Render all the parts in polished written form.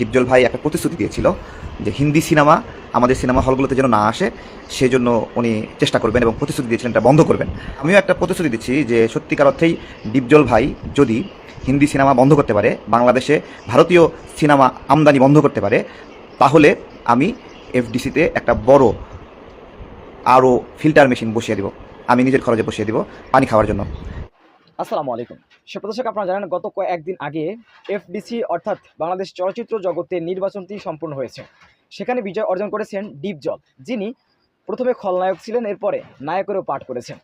ডিপজল ভাই একটা প্রতিশ্রুতি দিয়েছিল যে হিন্দি সিনেমা আমাদের সিনেমা হলগুলোতে যেন না আসে, সেজন্য উনি চেষ্টা করবেন এবং প্রতিশ্রুতি দিয়েছিলেন এটা বন্ধ করবেন। আমিও একটা প্রতিশ্রুতি দিচ্ছি যে সত্যিকার অর্থেই ডিপজল ভাই যদি হিন্দি সিনেমা বন্ধ করতে পারে, বাংলাদেশে ভারতীয় সিনেমা আমদানি বন্ধ করতে পারে, তাহলে আমি এফডিসিতে একটা বড় আরও ফিল্টার মেশিন বসিয়ে দিব, আমি নিজের খরচে বসিয়ে দিব পানি খাওয়ার জন্য। আসসালামু আলাইকুম সুপ্রদর্শক, আপনারা জানেন গত কয়েকদিন আগে এফডিসি অর্থাৎ বাংলাদেশ চলচ্চিত্র জগতে নির্বাচনটি সম্পূর্ণ হয়েছে। সেখানে বিজয় অর্জন করেছেন ডিপজল, যিনি প্রথমে খলনায়ক ছিলেন, এরপরে নায়কেরও পাঠ করেছেন।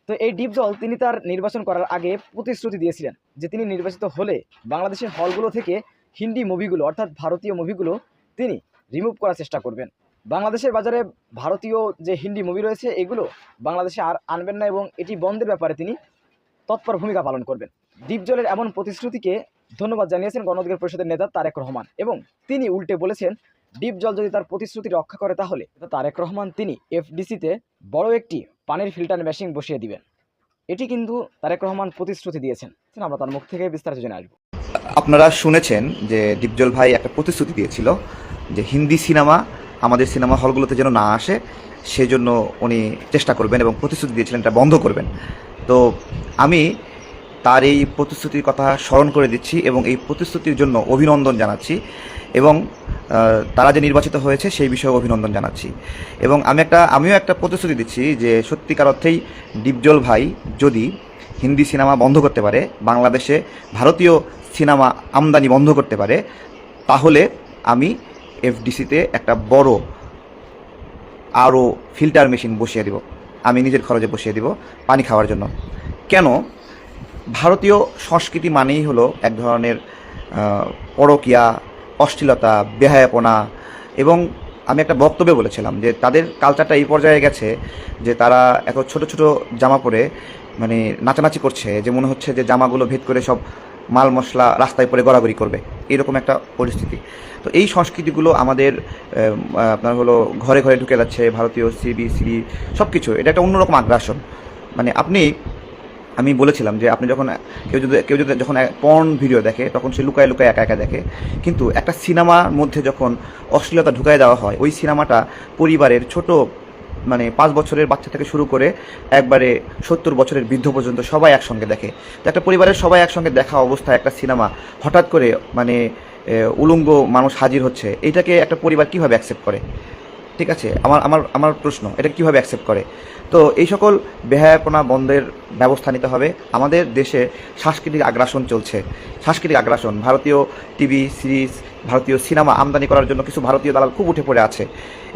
তো এই ডিপজল তিনি তার নির্বাচন করার আগে প্রতিশ্রুতি দিয়েছিলেন যে তিনি নির্বাচিত হলে বাংলাদেশের হলগুলো থেকে হিন্দি মুভিগুলো অর্থাৎ ভারতীয় মুভিগুলো তিনি রিমুভ করার চেষ্টা করবেন। বাংলাদেশের বাজারে ভারতীয় যে হিন্দি মুভি রয়েছে এগুলো বাংলাদেশে আর আনবেন না এবং এটি বন্ধের ব্যাপারে তিনি তৎপর ভূমিকা পালন করবেন। ডিপজলের এমন প্রতিশ্রুতিকে ধন্যবাদ জানিয়েছেন গণ অধিকার পরিষদের নেতা তারেক রহমান, এবং তিনি উল্টে বলেছেন ডিপজল যদি তার প্রতিশ্রুতি রক্ষা করে তাহলে তারেক রহমান তিনি এফডিসিতে বড় একটি পানির ফিল্টার মেশিন বসিয়ে দিবেন। এটি কিন্তু তারেক রহমান প্রতিশ্রুতি দিয়েছেন। আমরা তার মুখ থেকে বিস্তারিত জেনে আসবো। আপনারা শুনেছেন যে ডিপজল ভাই একটা প্রতিশ্রুতি দিয়েছিল যে হিন্দি সিনেমা আমাদের সিনেমা হলগুলোতে যেন না আসে, সেজন্য উনি চেষ্টা করবেন এবং প্রতিশ্রুতি দিয়েছিলেন এটা বন্ধ করবেন। তো আমি তার এই প্রতিশ্রুতির কথা স্মরণ করে দিচ্ছি এবং এই প্রতিশ্রুতির জন্য অভিনন্দন জানাচ্ছি, এবং তারা যে নির্বাচিত হয়েছে সেই বিষয়ে অভিনন্দন জানাচ্ছি। এবং আমিও একটা প্রতিশ্রুতি দিচ্ছি যে সত্যিকার অর্থেই ডিপজল ভাই যদি হিন্দি সিনেমা বন্ধ করতে পারে, বাংলাদেশে ভারতীয় সিনেমা আমদানি বন্ধ করতে পারে, তাহলে আমি এফডিসিতে একটা বড় আরও ফিল্টার মেশিন বসিয়ে দিব, আমি নিজের খরচে বসিয়ে দিব পানি খাওয়ার জন্য। কেন? ভারতীয় সংস্কৃতি মানেই হলো এক ধরনের পরকীয়া, অশ্লীলতা, বেহায়াপনা। এবং আমি একটা বক্তব্যে বলেছিলাম যে তাদের কালচারটা এই পর্যায়ে গেছে যে তারা এত ছোট ছোট জামা পরে মানে নাচানাচি করছে যে মনে হচ্ছে যে জামাগুলো ভেদ করে সব মাল মশলা রাস্তায় পরে গড়াগড়ি করবে, এরকম একটা পরিস্থিতি। তো এই সংস্কৃতিগুলো আমাদের আপনার হলো ঘরে ঘরে ঢুকে যাচ্ছে, ভারতীয় সিডি সিডি সব কিছু। এটা একটা অন্যরকম আগ্রাসন। মানে আমি বলেছিলাম যে আপনি যখন কেউ যদি যখন পর্ন ভিডিও দেখে তখন সে লুকায় লুকায় একা একা দেখে, কিন্তু একটা সিনেমার মধ্যে যখন অশ্লীলতা ঢুকায় দেওয়া হয়, ওই সিনেমাটা পরিবারের ছোট মানে 5 বছরের বাচ্চা থেকে শুরু করে একবারে 70 বছরের বৃদ্ধ পর্যন্ত সবাই একসঙ্গে দেখে। তো একটা পরিবারের সবাই একসঙ্গে দেখা অবস্থায় একটা সিনেমা হঠাৎ করে মানে উলঙ্গ মানুষ হাজির হচ্ছে, এটাকে একটা পরিবার কীভাবে অ্যাকসেপ্ট করে? ঠিক আছে, আমার প্রশ্ন, এটা কীভাবে অ্যাকসেপ্ট করে? তো এই সকল বেহায়াপনা বন্ধের ব্যবস্থা নিতে হবে। আমাদের দেশে সাংস্কৃতিক আগ্রাসন চলছে, সাংস্কৃতিক আগ্রাসন। ভারতীয় টিভি সিরিজ, ভারতীয় সিনেমা আমদানি করার জন্য কিছু ভারতীয় দালাল খুব উঠে পড়ে আছে,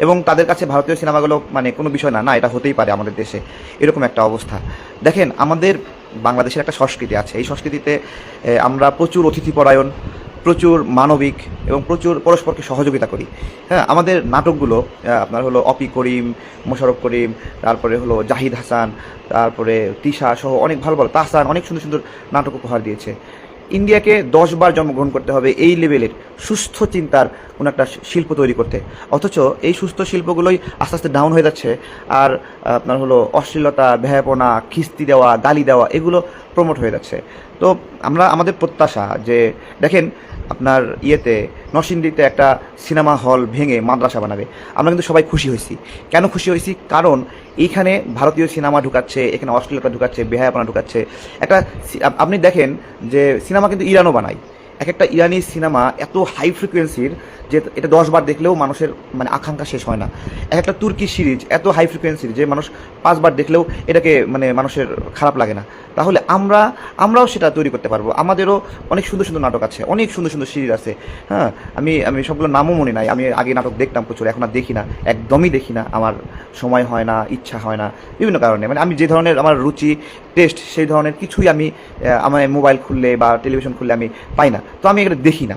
এবং তাদের কাছে ভারতীয় সিনেমাগুলো মানে কোনো বিষয় না, এটা হতেই পারে আমাদের দেশে, এরকম একটা অবস্থা। দেখেন, আমাদের বাংলাদেশের একটা সংস্কৃতি আছে, এই সংস্কৃতিতে আমরা প্রচুর অতিথিপরায়ণ, প্রচুর মানবিক এবং প্রচুর পরস্পরকে সহযোগিতা করি। হ্যাঁ, আমাদের নাটকগুলো আপনার হলো অপি করিম, মোশাররফ করিম, তারপরে হলো জাহিদ হাসান, তারপরে তিশা সহ অনেক ভালো ভালো, তাহসান অনেক সুন্দর সুন্দর নাটক উপহার দিয়েছে। ইন্ডিয়াকে 10 বার জন্মগ্রহণ করতে হবে এই লেভেলের সুস্থ চিন্তার কোনো একটা শিল্প তৈরি করতে, অথচ এই সুস্থ শিল্পগুলোই আস্তে আস্তে ডাউন হয়ে যাচ্ছে। আর আপনার হলো অশ্লীলতা, বেহায়াপনা, খিস্তি দেওয়া, গালি দেওয়া, এগুলো প্রমোট হয়ে যাচ্ছে। তো আমাদের প্রত্যাশা যে দেখেন, আপনার নরসিংদীতে একটা সিনেমা হল ভেঙে মাদ্রাসা বানাবে, আমরা কিন্তু সবাই খুশি হয়েছি। কেন খুশি হয়েছি? কারণ এইখানে ভারতীয় সিনেমা ঢুকাচ্ছে, এখানে অশ্লীলতা ঢুকাচ্ছে, বেহায়াপনা ঢুকাচ্ছে। আপনি দেখেন যে সিনেমা কিন্তু ইরানও বানায়, এক একটা ইরানি সিনেমা এত হাই ফ্রিকোয়েন্সির যে এটা 10 বার দেখলেও মানুষের মানে আকাঙ্ক্ষা শেষ হয় না। এক একটা তুর্কি সিরিজ এত হাই ফ্রিকোয়েন্সির যে মানুষ 5 বার দেখলেও এটাকে মানে মানুষের খারাপ লাগে না। তাহলে আমরাও সেটা তৈরি করতে পারবো। আমাদেরও অনেক সুন্দর সুন্দর নাটক আছে, অনেক সুন্দর সুন্দর সিরিজ আছে। হ্যাঁ, আমি সবগুলো নামও মনে নাই। আমি আগে নাটক দেখতাম প্রচুর, এখন আর দেখি না, একদমই দেখি না। আমার সময় হয় না, ইচ্ছা হয় না, বিভিন্ন কারণে। মানে আমি যে ধরনের আমার রুচি টেস্ট, সেই ধরনের কিছুই আমি আমার মোবাইল খুললে বা টেলিভিশন খুললে আমি পাই না। তো আমি এগুলো দেখি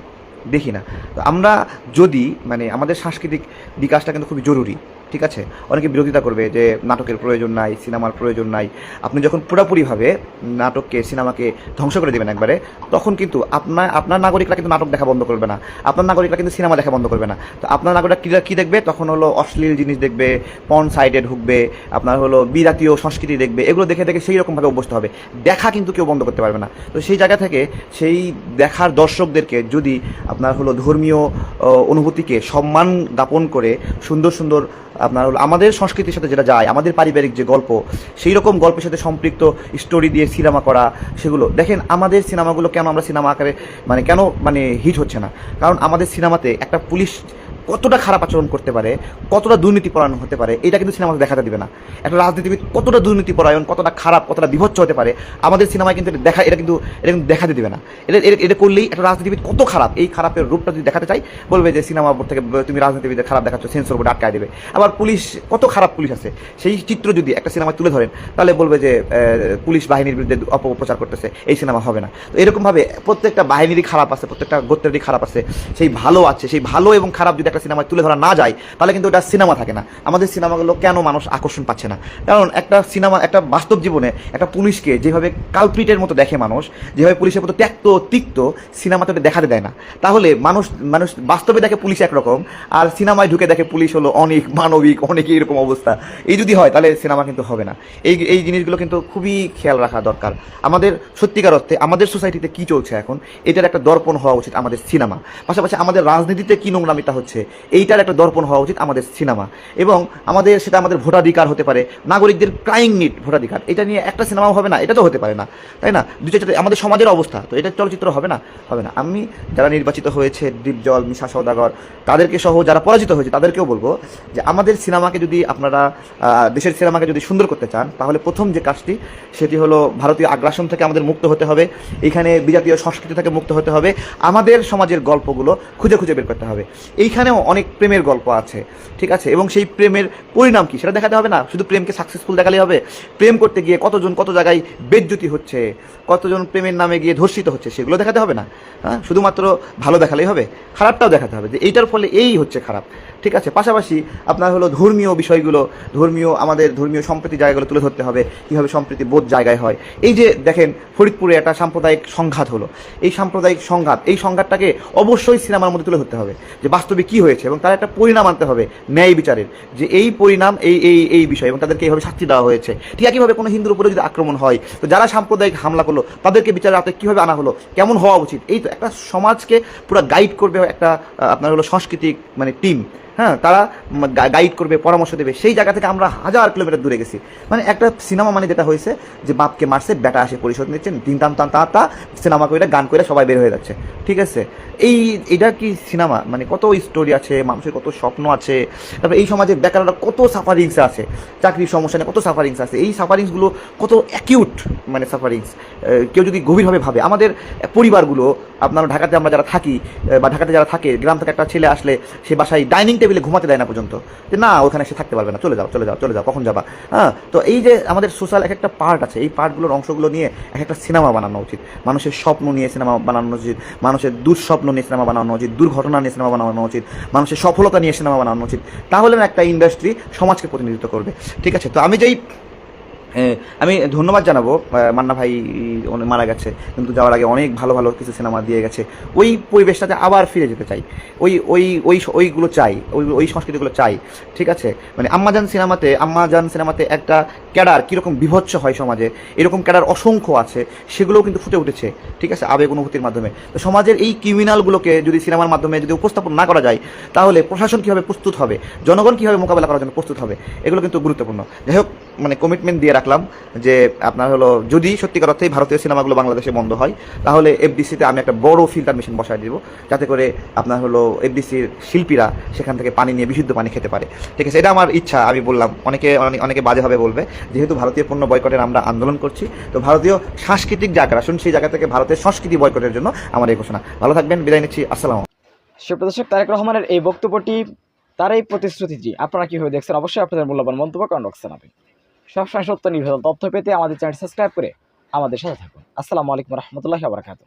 না। তো আমরা যদি মানে আমাদের সাংস্কৃতিক বিকাশটা কিন্তু খুবই জরুরি। ঠিক আছে, অনেকে বিরোধিতা করবে যে নাটকের প্রয়োজন নাই, সিনেমার প্রয়োজন নাই। আপনি যখন পুরোপুরিভাবে নাটককে, সিনেমাকে ধ্বংস করে দেবেন একবারে, তখন কিন্তু আপনার নাগরিকরা কিন্তু নাটক দেখা বন্ধ করবে না, আপনার নাগরিকরা কিন্তু সিনেমা দেখা বন্ধ করবে না। তো আপনার নাগরিকরা কী দেখবে? তখন হলো অশ্লীল জিনিস দেখবে, পর্ন সাইটে ঢুকবে, আপনার হলো বিজাতীয় সংস্কৃতি দেখবে, এগুলো দেখে দেখে সেই রকমভাবে অভ্যস্ত হবে। দেখা কিন্তু কেউ বন্ধ করতে পারবে না। তো সেই জায়গা থেকে সেই দেখার দর্শকদেরকে যদি আপনার হলো ধর্মীয় অনুভূতিকে সম্মান জ্ঞাপন করে সুন্দর সুন্দর আপনার হলো আমাদের সংস্কৃতির সাথে যেটা যায়, আমাদের পারিবারিক যে গল্প, সেই রকম গল্পের সাথে সম্পৃক্ত স্টোরি দিয়ে সিনেমা করা, সেগুলো দেখেন। আমাদের সিনেমাগুলো কেন আমরা সিনেমা আকারে কেন হিট হচ্ছে না? কারণ আমাদের সিনেমাতে একটা পুলিশ কতটা খারাপ আচরণ করতে পারে, কতটা দুর্নীতিপরায়ণ হতে পারে, এটা কিন্তু সিনেমাতে দেখাতে দিবে না। একটা রাজনীতিবিদ কতটা দুর্নীতিপরায়ণ, কতটা খারাপ, কতটা বিভৎস হতে পারে, আমাদের সিনেমায় কিন্তু এটা কিন্তু দেখাতে দিবে না। এটা করলেই একটা রাজনীতিবিদ কত খারাপ, এই খারাপের রূপটা যদি দেখাতে চাই, বলবে যে সিনেমা বোর্ড থেকে তুমি রাজনীতিবিদের খারাপ দেখাচ্ছ, সেন্সর বোর্ডে আটকায় দেবে। আবার পুলিশ, কত খারাপ পুলিশ আছে, সেই চিত্র যদি একটা সিনেমায় তুলে ধরেন, তাহলে বলবে যে পুলিশ বাহিনীর বিরুদ্ধে অপপ্রচার করতেছে, এই সিনেমা হবে না। তো এরকমভাবে প্রত্যেকটা বাহিনীরই খারাপ আছে, প্রত্যেকটা গোত্রেরই খারাপ আছে, সেই ভালো আছে, সেই ভালো এবং খারাপ যদি একটা সিনেমায় তুলে ধরা না যায়, তাহলে কিন্তু ওটা সিনেমা থাকে না। আমাদের সিনেমাগুলো কেন মানুষ আকর্ষণ পাচ্ছে না? কারণ একটা সিনেমা, একটা বাস্তব জীবনে একটা পুলিশকে যেভাবে কালপ্রিটের মতো দেখে মানুষ, যেভাবে পুলিশের মতো ত্যক্ত তিক্ত, সিনেমাতে ওটা দেখাতে দেয় না। তাহলে মানুষ বাস্তবে দেখে পুলিশ একরকম, আর সিনেমায় ঢুকে দেখে পুলিশ হলো অনেক মানবিক, অনেক এরকম অবস্থা। এই যদি হয়, তাহলে সিনেমা কিন্তু হবে না। এই জিনিসগুলো কিন্তু খুবই খেয়াল রাখা দরকার। আমাদের সত্যিকার অর্থে আমাদের সোসাইটিতে কি চলছে এখন, এটার একটা দর্পণ হওয়া উচিত আমাদের সিনেমা। পাশাপাশি আমাদের রাজনীতিতে কি নোংরামিটা হচ্ছে, এইটার একটা দর্পণ হওয়া উচিত আমাদের সিনেমা। এবং সেটা আমাদের ভোটাধিকার হতে পারে, নাগরিকদের ক্রাইং নিড ভোটাধিকার, এটা নিয়ে একটা সিনেমাও হবে না, এটা তো হতে পারে না, তাই না? আমাদের সমাজের অবস্থা তো, এটা চলচ্চিত্র হবে না, হবে না। আমি যারা নির্বাচিত হয়েছে, ডিপজল, মিশা সওদাগর, তাদেরকে সহ যারা পরাজিত হয়েছে, তাদেরকেও বলবো যে আমাদের সিনেমাকে যদি আপনারা দেশের সিনেমাকে যদি সুন্দর করতে চান, তাহলে প্রথম যে কাজটি, সেটি হলো ভারতীয় আগ্রাসন থেকে আমাদের মুক্ত হতে হবে, এখানে বিজাতীয় সংস্কৃতি থেকে মুক্ত হতে হবে, আমাদের সমাজের গল্পগুলো খুঁজে খুঁজে বের করতে হবে। এইখানেও অনেক প্রেমের গল্প আছে, ঠিক আছে, এবং সেই প্রেমের পরিণাম কি সেটা দেখাতে হবে না, শুধু প্রেমকে সাকসেসফুল দেখালেই হবে? প্রেম করতে গিয়ে কতজন কত জায়গায় বেজ্জতি হচ্ছে, কতজন প্রেমের নামে গিয়ে ধর্ষিত হচ্ছে, সেগুলো দেখাতে হবে না। হ্যাঁ, শুধুমাত্র ভালো দেখালেই হবে? খারাপটাও দেখাতে হবে, যে এইটার ফলে এই হচ্ছে খারাপ, ঠিক আছে। পাশাপাশি আপনার হলো ধর্মীয় বিষয়গুলো, আমাদের ধর্মীয় সম্প্রীতি জায়গাগুলো তুলে ধরতে হবে, কীভাবে সম্প্রীতি বোধ জায়গায় হয়। এই যে দেখেন, ফরিদপুরে একটা সাম্প্রদায়িক সংঘাত হলো, এই সাম্প্রদায়িক সংঘাতটাকে অবশ্যই সিনেমার মধ্যে তুলে ধরতে হবে, যে বাস্তবে কী হয়েছে, এবং তার একটা পরিণাম আনতে হবে ন্যায় বিচারের, যে এই পরিণাম এই বিষয়, এবং তাদেরকে এইভাবে শাস্তি দেওয়া হয়েছে। ঠিক একইভাবে কোনো হিন্দুর উপরে যদি আক্রমণ হয়, তো যারা সাম্প্রদায়িক হামলা করলো, তাদেরকে বিচারের আওতায় কীভাবে আনা হলো, কেমন হওয়া উচিত, এই তো একটা সমাজকে পুরো গাইড করবে একটা আপনার হলো সাংস্কৃতিক টিম। হ্যাঁ, তারা গাইড করবে, পরামর্শ দেবে। সেই জায়গা থেকে আমরা 1000 কিলোমিটার দূরে গেছি। একটা সিনেমা যেটা হয়েছে, যে বাপকে মারছে, বেটা আসে পরিশোধ নিচ্ছেন, দিন টান তা সিনেমা করে, গান করে সবাই বের হয়ে যাচ্ছে, ঠিক আছে। এটা কি সিনেমা? কত স্টোরি আছে, মানুষের কত স্বপ্ন আছে, তারপরে এই সমাজে বেকাররা কত সাফারিংস আছে, চাকরির সমস্যা নিয়ে কত সাফারিংস আছে, এই সাফারিংসগুলো কত অ্যাকিউট সাফারিংস। কেউ যদি গভীরভাবে ভাবে, আমাদের পরিবারগুলো, আপনারা ঢাকাতে আমরা যারা থাকি, বা ঢাকাতে যারা থাকে, গ্রাম থেকে একটা ছেলে আসলে সে বাসায় ডাইনিং টেবিলে ঘুমাতে দেয় না পর্যন্ত, যে না ওখানে সে থাকতে পারবে না, চলে যাও, কখন যাবা? হ্যাঁ, তো এই যে আমাদের সোশ্যাল এক একটা পার্ট আছে, এই পার্টগুলোর অংশগুলো নিয়ে এক একটা সিনেমা বানানো উচিত। মানুষের স্বপ্ন নিয়ে সিনেমা বানানো উচিত, মানুষের দুঃস্বপ্ন নিয়ে সিনেমা বানানো উচিত, দুর্ঘটনা নিয়ে সিনেমা বানানো উচিত, মানুষের সফলতা নিয়ে সিনেমা বানানো উচিত। তাহলে না একটা ইন্ডাস্ট্রি সমাজকে প্রতিনিধিত্ব করবে, ঠিক আছে। তো আমি ধন্যবাদ জানাবো, মান্না ভাই মারা গেছে, কিন্তু যাওয়ার আগে অনেক ভালো ভালো কিছু সিনেমা দিয়ে গেছে। ওই পরিবেশটাতে আবার ফিরে যেতে চাই, ওইগুলো চাই, ওই সংস্কৃতিগুলো চাই, ঠিক আছে। আম্মাজান সিনেমাতে একটা ক্যাডার কীরকম বিভৎস হয় সমাজে, এরকম ক্যাডার অসংখ্য আছে, সেগুলোও কিন্তু ফুটে উঠেছে, ঠিক আছে, আবেগ অনুভূতির মাধ্যমে। তো সমাজের এই ক্রিমিনালগুলোকে যদি সিনেমার মাধ্যমে যদি উপস্থাপন না করা যায়, তাহলে প্রশাসন কীভাবে প্রস্তুত হবে, জনগণ কীভাবে মোকাবেলা করার জন্য প্রস্তুত হবে, এগুলো কিন্তু গুরুত্বপূর্ণ। যাই হোক, কমিটমেন্ট দিয়ে রাখলাম যে আপনার হলো, যদি সত্যিকার অর্থেই ভারতীয় সিনেমাগুলো বাংলাদেশে বন্ধ হয়, তাহলে এফডিসিতে আমি একটা বড় ফিল্টার মেশিন বসায় দিব, যাতে করে আপনার হলো এফডিসির শিল্পীরা সেখান থেকে পানি নিয়ে বিশুদ্ধ পানি খেতে পারে, ঠিক আছে। এটা আমার ইচ্ছা, আমি বললাম, অনেকে বাজেভাবে বলবে, যেহেতু ভারতীয় পণ্য বয়কটের আমরা আন্দোলন করছি, তো ভারতীয় সাংস্কৃতিক যে আগ্রাসন, সেই জায়গা থেকে ভারতের সংস্কৃতি বয়কটের জন্য আমার এই ঘোষণা। ভালো থাকবেন, বিদায় নিচ্ছি, আসসালাম। সুপ্রদর্শক, তারেক রহমানের এই বক্তব্যটি, তার এই প্রতিশ্রুতিটি আপনারা কীভাবে দেখছেন? অবশ্যই আপনাদের মূল্যবান মন্তব্য কমেন্ট বক্সে জানাবেন। সবসময় সত্য নির্ভর তথ্য পেতে আমাদের চ্যানেল সাবস্ক্রাইব করে আমাদের সাথে থাকুন। আসসালামু আলাইকুম রহমতুল্লাহি ওয়া বারাকাতুহু।